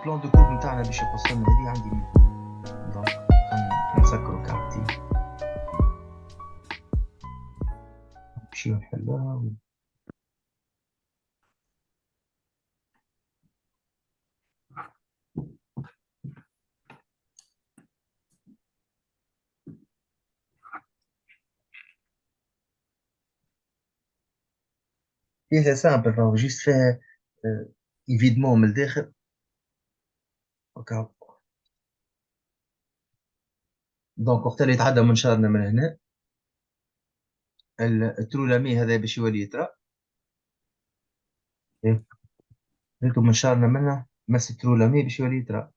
البلان دو كوب نتاعنا باش يوصلنا هذه عندي مين. دونك نسكروا كارتي نمشيو نحلوها فيها سامبل راهو جيست فيها ايفيدمون من الداخل هكا. دونك وقت اللي يتعدى منشارنا من هنا الترولامي هذا باش يولي يطرى. ريتو منشارنا منه مس الترولامي باش يولي يطرى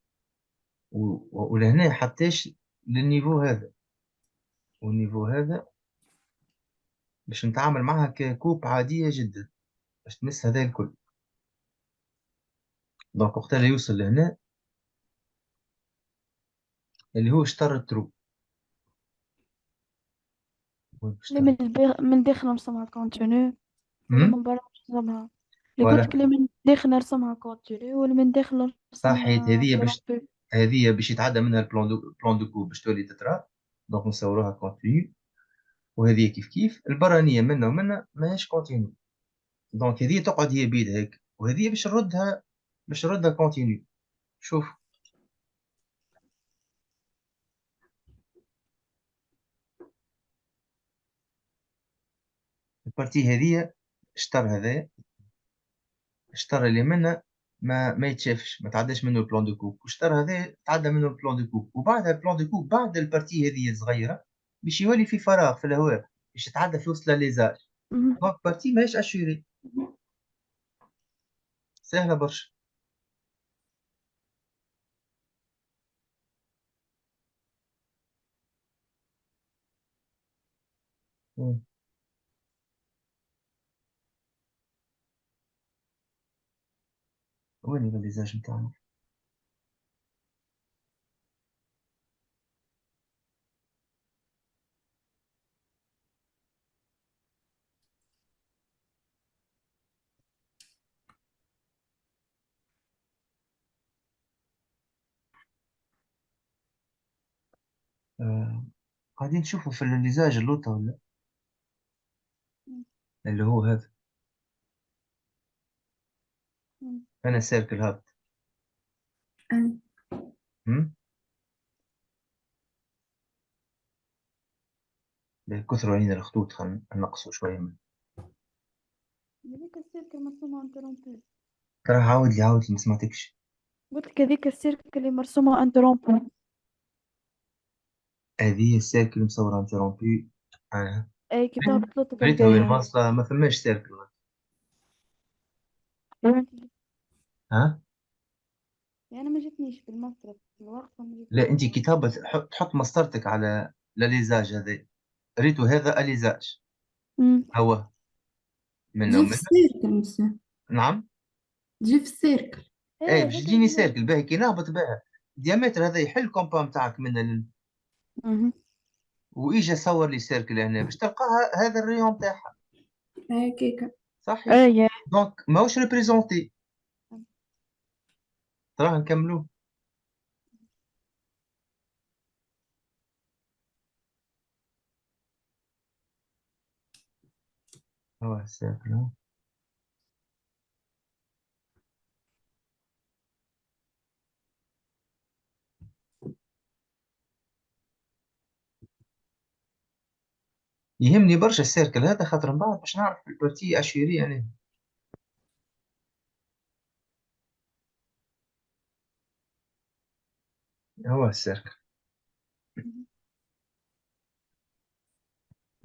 ولهنا حتىش للنيفو هذا، والنيفو هذا باش نتعامل معها ككوب عادية جدا باش تمس هذا الكل. دونك وقت اللي يوصل لهنا اللي هو شطر الترو اللي من داخل نرسمها كونتينيو ولا من برا نرسمها؟ اللي قلت ولا لك اللي من داخل نرسمها كونتينيو ولا من داخل صحيت نرسمها انترامبو؟ هذه باش يتعدى منها البلان دو كوب باش تولي تترى. دونك نصوروها كونتينيو، وهذه كيف كيف البرانية منا ومنا ماهيش كونتينيو. دونك هذه تقعد هي بيد هيك، وهذه باش نردها كونتينيو. شوف البارتي هذه شطر هذا الشطر اللي منه ما يتشافش، ما تعداش منه البلان دو كوب، والشطر هذا تعدى منه البلان دو كوب، وبعدها البلان دو كوب بعد البارتي هذه الصغيرة باش يولي في فراغ في الهواء باش يتعدى في وسط ليزاج. دونك بارتي ماهيش اشوري، سهلة برشا. مم. وين الليزاج نتاعنا؟ قاعدين نشوفوا في الليزاج اللوطة ولا اللي هو هذا. أنا سيركل هابط. كثروا علينا الخطوط، خلينا نقصوا شوية منه. هذيك السيركل مرسومة انترامبو. ترى عاود لي ما سمعتكش. قلت لك هذيك السيركل اللي مرسومة انترامبو. هذه السيركل مصورة انترومبي. اي كتاب ثلاثة ريتها وين تلقاها. واصلة، ما فماش سيركل. ها يعني ما جتنيش في المصرف في الوقت ما لا، جتنيش. انت كتابة تحط مسطرتك على لليزاج هذا. ريتو هذا اليزاج هو منه تجي في ومنه. السيركل مسيو، نعم. تجي في السيركل. اي ايه باش هيك تجيني الجواب. سيركل باهي كي نهبط بها الديامتر هذا يحل الكومباوند تاعك من واجا صور لي سيركل هنا باش تلقاها هذا الريون تاعها. هكاكا. صحيح. ايه دونك ماهوش ريبريزونتي. راه نكملوه. هو السيركل هو. يهمني برشا السيركل هذا خاطر من بعد باش نعرف البارتي اشيري يعني. هو السيركل.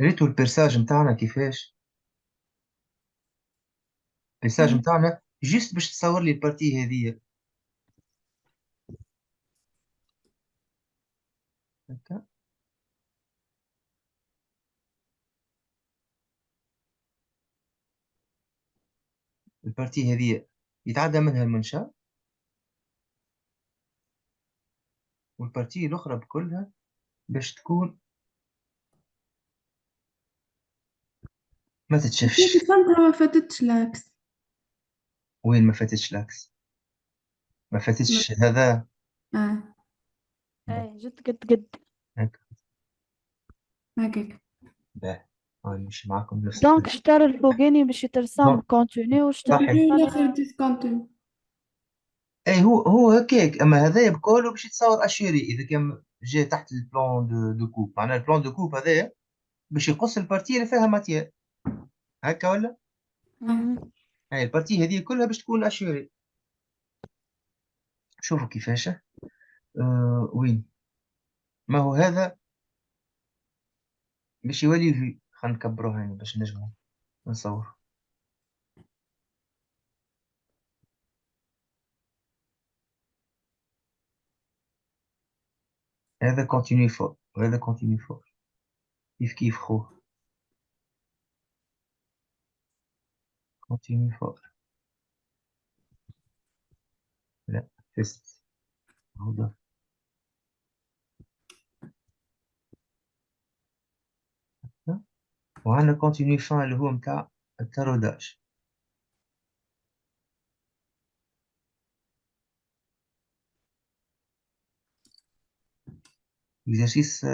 ريتو البيرساج نتاعنا كيفاش. البيرساج نتاعنا جيست باش تصور لي البارتي هذه هكا. البارتي هذه يتعدى منها المنشأ، والبارتي الأخرى بكلها باش تكون ما تتشافش. فهمتها ما فاتتش العكس. وين ما فاتتش العكس؟ ما فاتتش هذا. اه اي جد قد قد. هكا. هكاك. باهي. نمشي معاكم نفس دونك الطريقة. اشترى الفوقاني باش يترسم دونك كونتينيو، واشترى صحيح. هي الثاني. الاخر ديسكونتين. اي هو هكاك، اما هذايا بكله باش يتصور اشيري اذا كان جاي تحت البلان دو كوب. معناها البلان دو كوب هذايا باش يقص البارتي اللي فيها ماتير. هكا ولا؟ مهم. هاي البارتي هذه كلها باش تكون اشيري. شوفوا كيفاش. وين؟ ما هو هذا باش يولي في. خلينا نكبروه هاني باش نجمع نصور. هذا كونتينيو فوق وهذا كونتينيو فوق. كيف كيف خو. كونتينيو فوق. لا. تيست. هذا. وعندنا كونتينيو فان اللي هو متاع التاروداج. اكزرسيس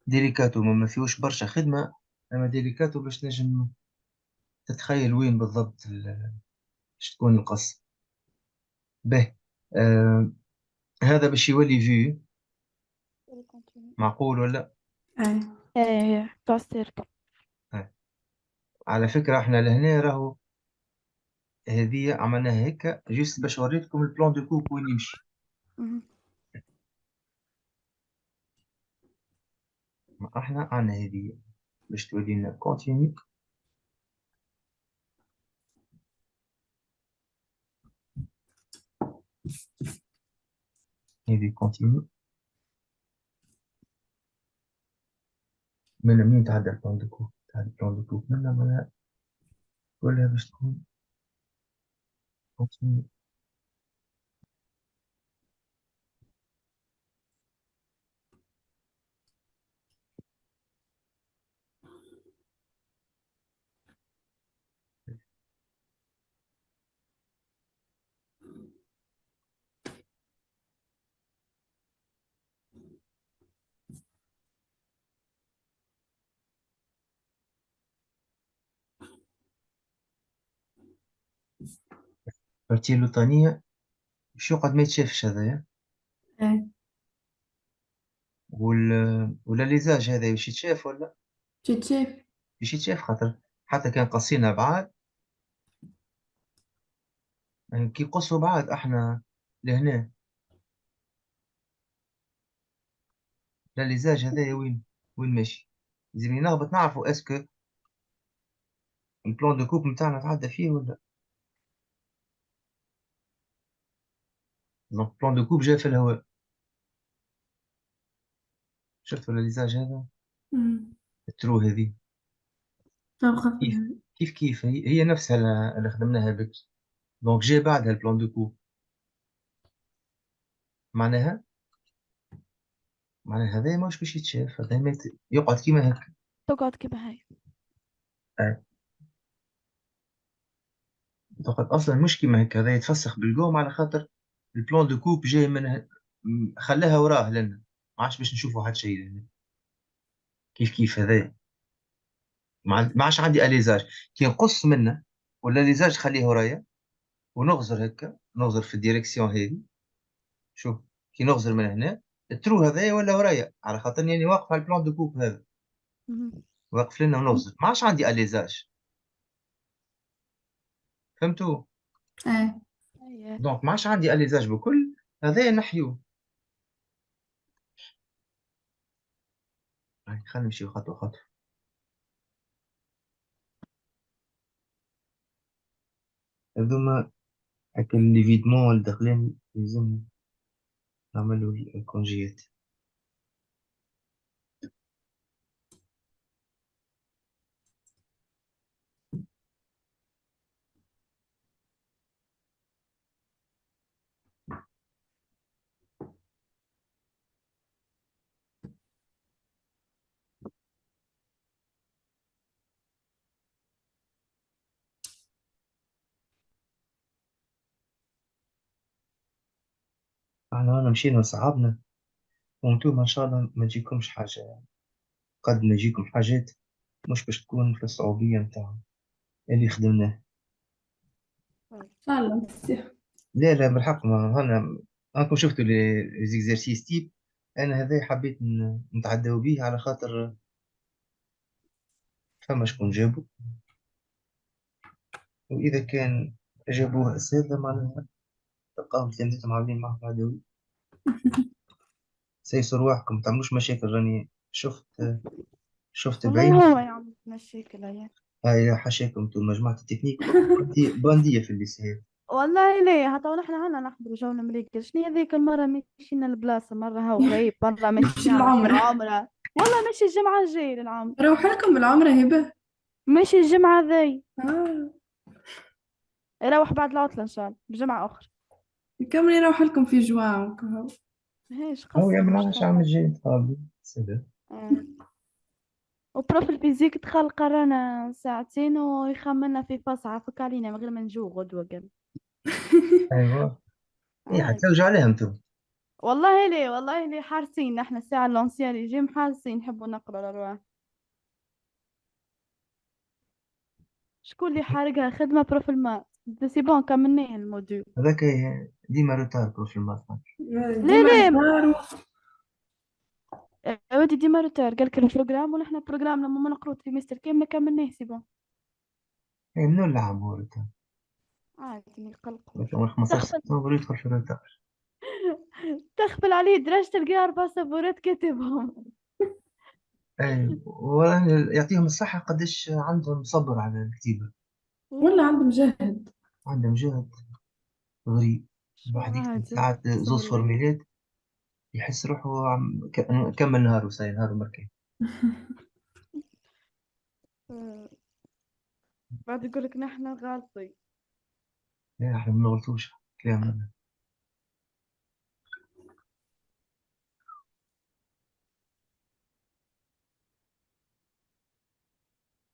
ديليكاتو، ما فيهوش برشا خدمة. أما ديليكاتو باش تنجم تتخيل وين بالضبط باش تكون القصة. به. آه هذا باش يولي فيو. معقول ولا؟ اه اي تاع السيركل. على فكرة احنا لهنا راهو هذه عملناها هيك جيست باش وريتكم البلان دو كوب وين يمشي. مهم. ما احنا عندنا هذه باش تولي لنا كونتينيو. هذه كونتينيو. من منين تعدى البلان دو كوب؟ تعدى البلان دو كوب منا معناها كلها باش تكون كونتينيو. البارتي اللوطانية شو قد ما يتشافش هذايا. اه ولا ليزاج هذا باش يتشاف ولا؟ تشيف. باش يتشاف خاطر حتى كان قصينا بعاد. يعني كي قصوا بعاد احنا لهنا. لا ليزاج هذايا وين ماشي. لازم نهبط نعرفوا اسكو البلان دو كوب نتاعنا تعدى فيه ولا. دونك البلان دو كوب جاي في الهواء. شفت ولا ليزاج هذا. الترو هذه طب خفيف. كيف كيف هي نفسها اللي خدمناها بك. دونك جاي بعدها البلان دو كوب. معناها هذا ماهوش باش يتشاف. هذا يقعد كيما هكا. تقعد كيما هاي. آه. دونك اصلا مش كيما هكا. هذا يتفسخ بالقوم على خاطر البلان دو كوب جاي من خلاها وراه لنا. ما عادش باش نشوفوا حد شيء لنا. كيف هذا. ما عادش عندي اليزاج. كي نقص منه ولا ليزاج خليه ورايا ونغزر هكا. نغزر في الديريكسيون هذه. شوف. كي نغزر من هنا الترو هذايا ولا ورايا على خاطرني يعني واقف على البلان دو كوب هذا. مهم. واقف لنا ونغزر. ما عادش عندي اليزاج. فهمتوا؟ اه اي. دونك ما عادش عندي اليزاج بكل. هذايا نحيوه. هاي، خلينا نمشي خطوة خطوة. هذوما هكا ليفيدمون الداخلين لازم نعملوا الكونجيات. احنا مشينا وصعبنا، وانتم ان شاء الله ما تجيكمش حاجة. قد ما يجيكم حاجات مش باش تكون في الصعوبية متاع اللي خدمناه. إن شاء الله تصير. لا لا بالحق، ما انا راكم شفتوا لي زيكزارسيس تيب. انا هذا حبيت نتعداو بيه على خاطر فما شكون جابوا، واذا كان جابوه اساتذه معناها تلقاهم تلامذتهم عاملين معهم عدوي. سيسوا رواحكم، ما تعملوش مشاكل. راني شفت والله بعيني. هو يعمل مشاكل هي. هاي حاشاكم انتم مجموعة التكنيك باندية في الليسيات. والله ليه حتى ونحن هنا نحضروا جونا مريكل. شنو هذيك المرة مشينا البلاصة، مرة هو غريب، مرة مش مشي على العمرة. العمرة. والله مشي الجمعة الجاي للعمرة. روح لكم بالعمرة هبة. مشي الجمعة ذي. آه. يروح بعد العطلة إن شاء الله بجمعة أخرى. كملي روح لكم في جوان وكهو. هيش هو قصة يعمل مش 10 عام تعرف. الجاي تقابل سلام. آه. وبروف الفيزيك دخل قرانا ساعتين ويخمنا في فصل، عفك علينا من غير ما نجو غدوة قبل. ايوه. ايه عادي. حتلوج عليهم انتم. والله ليه حارسين احنا الساعة اللونسية ريجيم، حارسين نحبوا نقرا الأرواح. شكون اللي حارقها خدمة بروف المات. سي بون كملناه الموديول. هذاك ديما روتار في الماث. ليه ديما ليه الدار. ودي ديما روتار قال لك البروجرام، ونحن البروجرام لما ما نقرو تريمستر كامل كملناه سي بون. ايه منو اللي عمو روتار؟ عادي ما يقلقوش. مثلا 15 تخفل سبتمبر يدخل في روتار. تخفل عليه درجة تلقاه 4 سبورات كاتبهم. ايه يعطيهم الصحة قديش عندهم صبر على الكتيبة. ولا عندهم جهد. عندهم جهد غريب. شو الواحد يكتب عادي ساعات اقسم زوز بالله. فورميلات يحس روحه كمل نهار وساي نهار ومركي. آه، بعد يقول لك نحن غالطين. لا احنا ما نغلطوش كلامنا.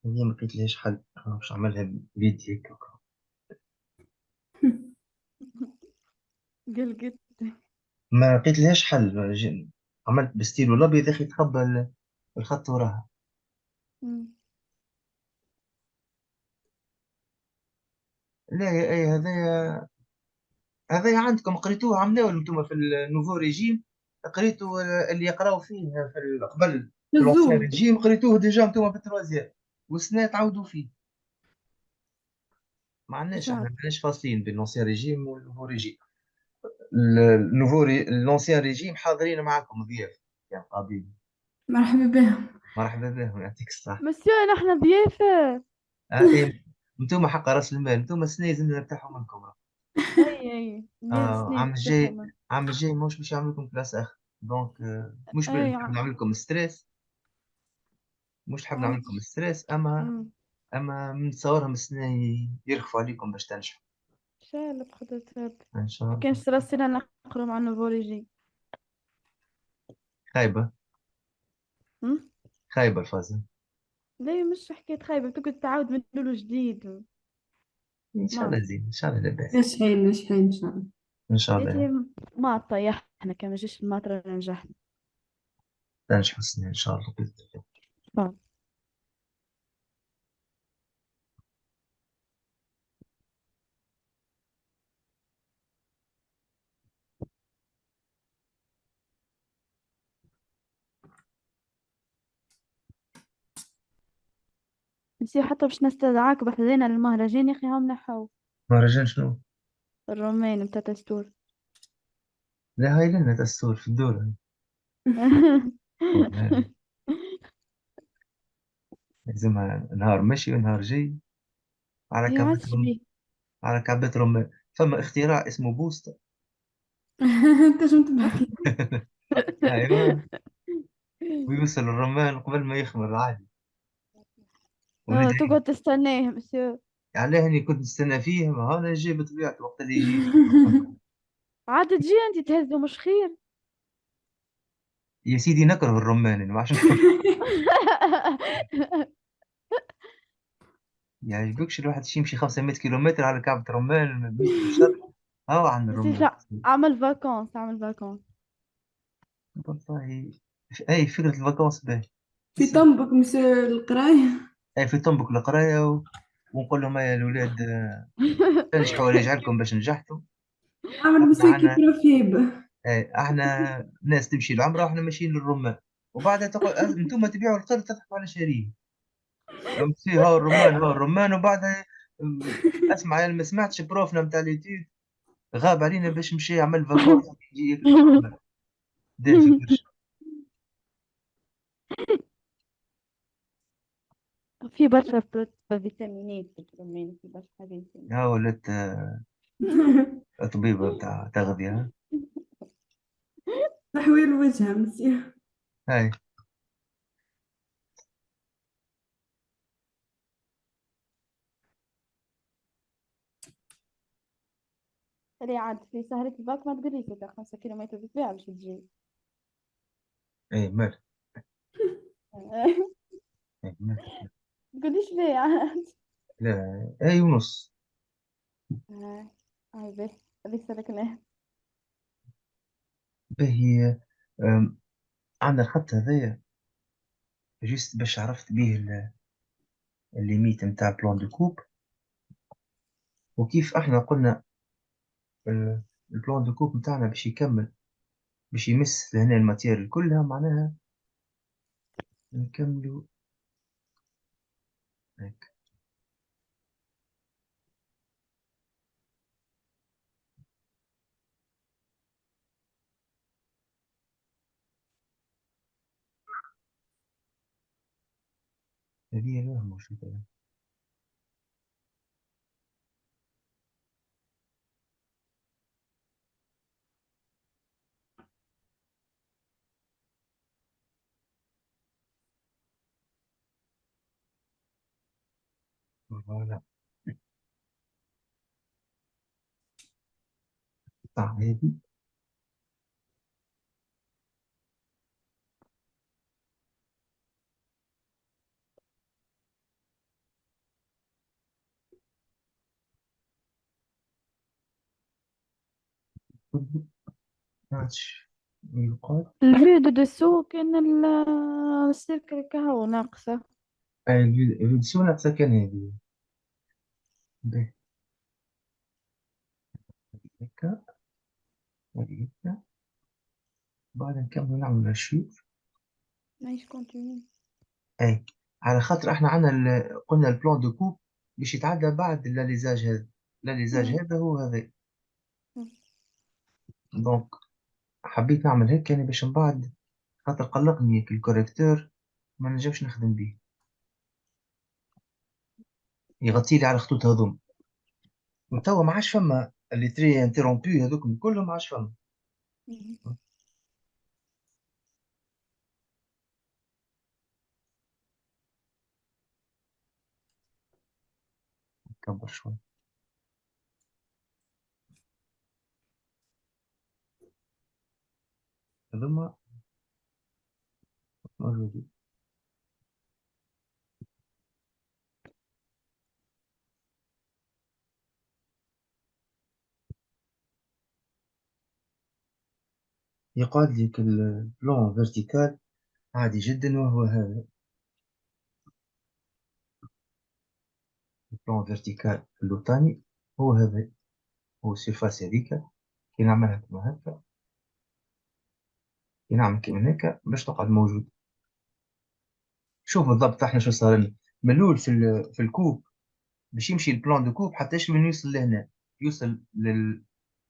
هي ما لقيت لهاش حل، مش عملها بيدي هيك. قلقت. ما لقيت لهاش حل. عملت بستيلو الابيض يا اخي تخبى الخط وراها. مم. لا يا اي هذا عندكم قريتوه عملوه انتم في النوفو ريجيم. قريتوا اللي يقراوا فيه في قبل في الانسيان الزوم. ريجيم قريتوه ديجا انتم في التروازيام، والسنة تعودوا فيه. ما عندناش احنا شعب. ما عندناش فاصلين بين الانسيان ريجيم والنوفو ريجيم. الانسيان ريجيم حاضرين معكم ضياف يعني قابلين. مرحبا بهم. مرحبا بهم يعطيك الصحة. مسيو نحن ضيافة. ايه انتم حق راس المال، انتم السنة لازم نرتاحوا منكم. اي مال سنين عام تفتحوا الجاي من. عام الجاي مش باش يعمل لكم كلاس اخر دونك. مش اي نحب نعمل لكم ستريس. مش نحب نعمل عادي. لكم ستريس، اما نتصورهم السنة يرخفوا عليكم باش تنجحوا. شال بقدرة ربي. ان شاء ما الله. كانش راسنا نقرا مع النوفولوجي. خايبة. هم؟ خايبة الفازة. لا مش حكاية خايبة، تقعد تعاود من أول وجديد. ان شاء ما الله زين، ان شاء الله لاباس. ناجحين ناجحين إن شاء الله. ان شاء قالت الله لي ما طيحنا كان ما جاش المطر نجحنا. تنجحوا السنة ان شاء الله بإذن الله. فاهم. نسيو حتى باش نستدعاك بحذينا للمهرجان يا أخي هم نحو. مهرجان شنو؟ الرومان متى تستور. لا هاي لنا دستور في الدورة. لازمها نهار مشي ونهار جاي على هي كعبتهم. عجبي. على كعبتهم فما اختراع اسمه بوست. تنجم تبعث لي. ايوه. ويوصل الرمان قبل ما يخمر عادي. وندعي تقعد تستناه مسيو. عليه اني كنت نستنى فيه، ما هو انا جاي بطبيعته وقت اللي يجي. عاد تجي انت تهزه مش خير. يا سيدي نكره الرمان أنا ما عرفش يعني يعجبكش الواحد يمشي 500 كيلومتر على كعبة رمان 100 في الشهر. اه عن بس الرمان. اعمل فاكونس اعمل فاكونس. والله اي فكرة الفاكونس باهي. في طنبك مش القراية. اي في طنبك القراية ونقول لهم يا الولاد تنجحوا ولا يجعلكم باش نجحتوا. أعمل احنا مساكي عنا بروفيب. احنا ناس تمشي العمرة واحنا ماشيين للرمان، وبعدها تقول انتم تبيعوا القرد تضحكوا على شاريه. فهمتي؟ ها الرمان ها الرمان، وبعدها اسمع يا ما سمعتش بروفنا نتاع ليتيود غاب علينا باش مشي يعمل فاكونس يجي ياكل في الرمان. داه في كرش. في برشا فيتامينات في الرمان، في برشا فيتامينات. ها ولات طبيبة بتاع تغذية ها. تحويل وجه مسيح. هاي اللي عاد في سهرة الباك ما تقوليش تاع 5 كيلومتر بالطبيعة باش تجي. اي مال. اي مال. تقوليش ليه عاد. لا اي ونص. هاي به هذيك سلكناه. باهي. عندنا الخط هذايا جست باش عرفت بيه الليميت نتاع بلان دو كوب، وكيف احنا قلنا البلان دو كوب نتاعنا باش يكمل، باش يمس لهنا الماتيريال كلها، معناها نكملوا هيك. هذه لا موجودة. فوالا صح هذه. ما عادش يقال. الفيو دو دسو كان السيركل كهو ناقصة. الفيديو نفسها كان هذه. باهي. هكا هذه هكا. بعد نكمل نعمل الشيف. ماهيش كونتينيو. اي على خاطر احنا عندنا قلنا البلان دو كوب باش يتعدى بعد الليزاج هذا. الليزاج هذا هو هذا. دونك حبيت نعمل هيك يعني باش من بعد، خاطر قلقني الكوريكتور ما نجمش نخدم بيه، يغطي لي على الخطوط هذوم، وتوا ما عادش فما اللي تري انترومبي هذوك كلهم ما عادش فما. نكبر شوي. هذوما موجودين. يقعد لك البلان فيرتيكال عادي جدا، وهو هذا البلان فيرتيكال اللوتاني، هو هذا، هو السيرفاس هذيك. كي نعملها كما هكا، كي نعمل كيما هكا باش تقعد موجود. شوف بالضبط احنا شو صار لنا من الأول في الكوب، باش يمشي البلان دو كوب حتى من يوصل لهنا، يوصل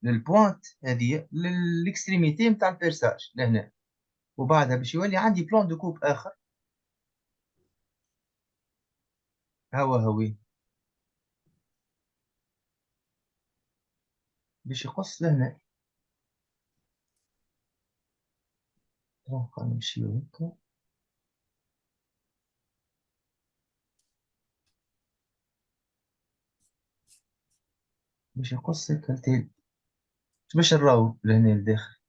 للبوانت هذه للاكستريميتي نتاع البيرساج لهنا، وبعدها باش يولي عندي بلان دو كوب اخر هوا هوي باش يقص لهنا. دونك نمشيو هكا باش يقص هكا التالي، باش نراو لهنا لداخل،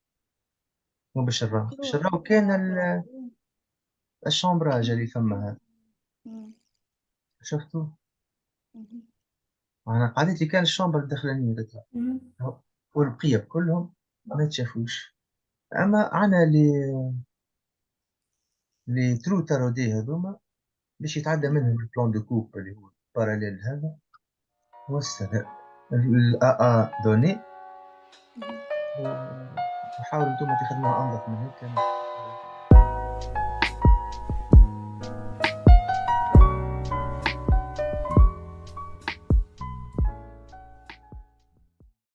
مو باش نراو، باش نراو كان الشامبراج اللي فما هذا. شفتوا؟ انا قعدت لي كان الشامبر الداخلانية تطلع. والبقية كلهم ما يتشافوش. أما عنا لي ترو تارودي هذوما باش يتعدى منهم البلان دو كوب اللي هو باراليل هذا، هو السبب دوني. وحاولوا انتم تخدموها انظف من هيك.